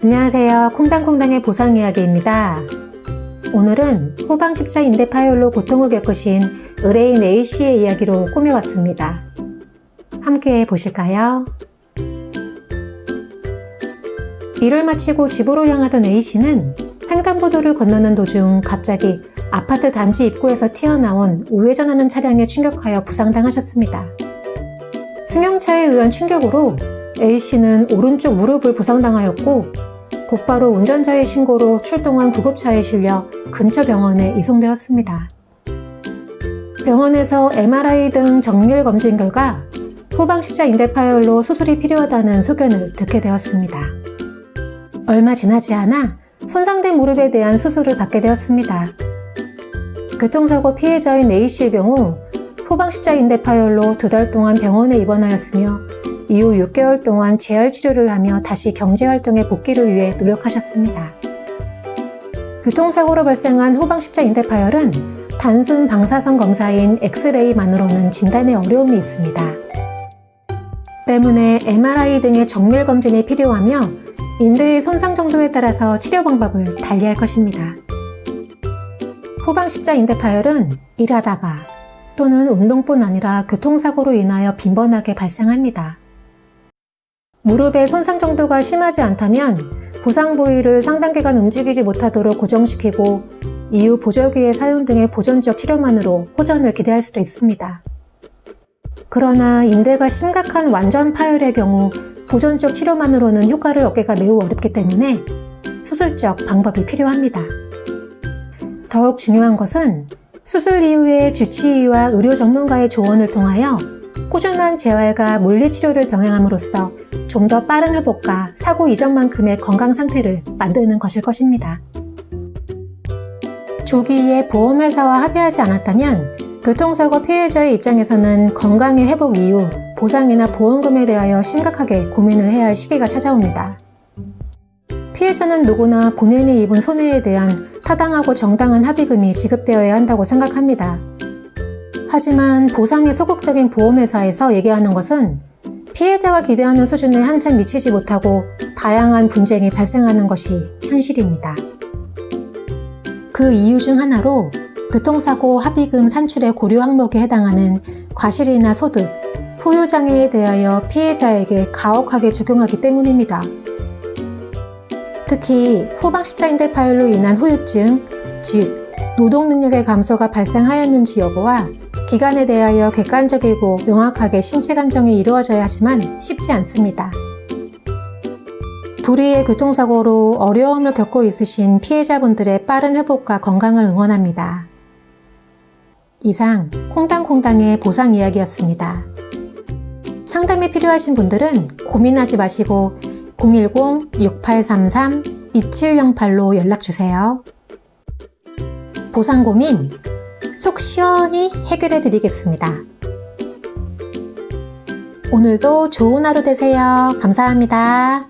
안녕하세요. 콩당콩당의 보상 이야기입니다. 오늘은 후방십자 인대 파열로 고통을 겪으신 의뢰인 A씨의 이야기로 꾸며봤습니다. 함께 보실까요? 일을 마치고 집으로 향하던 A씨는 횡단보도를 건너는 도중 갑자기 아파트 단지 입구에서 튀어나온 우회전하는 차량에 충격하여 부상당하셨습니다. 승용차에 의한 충격으로 A씨는 오른쪽 무릎을 부상당하였고 곧바로 운전자의 신고로 출동한 구급차에 실려 근처 병원에 이송되었습니다. 병원에서 MRI 등 정밀 검진 결과 후방십자 인대 파열로 수술이 필요하다는 소견을 듣게 되었습니다. 얼마 지나지 않아 손상된 무릎에 대한 수술을 받게 되었습니다. 교통사고 피해자인 A씨의 경우 후방십자 인대 파열로 2달 동안 병원에 입원하였으며 이후 6개월 동안 재활치료를 하며 다시 경제활동에 복귀를 위해 노력하셨습니다. 교통사고로 발생한 후방십자 인대 파열은 단순 방사선 검사인 엑스레이만으로는 진단에 어려움이 있습니다. 때문에 MRI 등의 정밀 검진이 필요하며 인대의 손상 정도에 따라서 치료 방법을 달리할 것입니다. 후방십자 인대 파열은 일하다가 또는 운동뿐 아니라 교통사고로 인하여 빈번하게 발생합니다. 무릎의 손상 정도가 심하지 않다면 부상 부위를 상당 기간 움직이지 못하도록 고정시키고 이후 보조기의 사용 등의 보존적 치료만으로 호전을 기대할 수도 있습니다. 그러나 인대가 심각한 완전 파열의 경우 보존적 치료만으로는 효과를 얻기가 매우 어렵기 때문에 수술적 방법이 필요합니다. 더욱 중요한 것은 수술 이후에 주치의와 의료 전문가의 조언을 통하여 꾸준한 재활과 물리치료를 병행함으로써 좀 더 빠른 회복과 사고 이전만큼의 건강 상태를 만드는 것일 것입니다. 조기에 보험회사와 합의하지 않았다면 교통사고 피해자의 입장에서는 건강의 회복 이후 보상이나 보험금에 대하여 심각하게 고민을 해야 할 시기가 찾아옵니다. 피해자는 누구나 본인이 입은 손해에 대한 타당하고 정당한 합의금이 지급되어야 한다고 생각합니다. 하지만 보상의 소극적인 보험회사에서 얘기하는 것은 피해자가 기대하는 수준에 한참 미치지 못하고 다양한 분쟁이 발생하는 것이 현실입니다. 그 이유 중 하나로 교통사고 합의금 산출의 고려 항목에 해당하는 과실이나 소득, 후유장애에 대하여 피해자에게 가혹하게 적용하기 때문입니다. 특히 후방십자 인대 파열로 인한 후유증, 즉 노동능력의 감소가 발생하였는지 여부와 기간에 대하여 객관적이고 명확하게 신체 감정이 이루어져야 하지만 쉽지 않습니다. 불의의 교통사고로 어려움을 겪고 있으신 피해자분들의 빠른 회복과 건강을 응원합니다. 이상 콩당콩당의 보상 이야기였습니다. 상담이 필요하신 분들은 고민하지 마시고 010-6833-2708로 연락주세요. 보상 고민 속 시원히 해결해 드리겠습니다. 오늘도 좋은 하루 되세요. 감사합니다.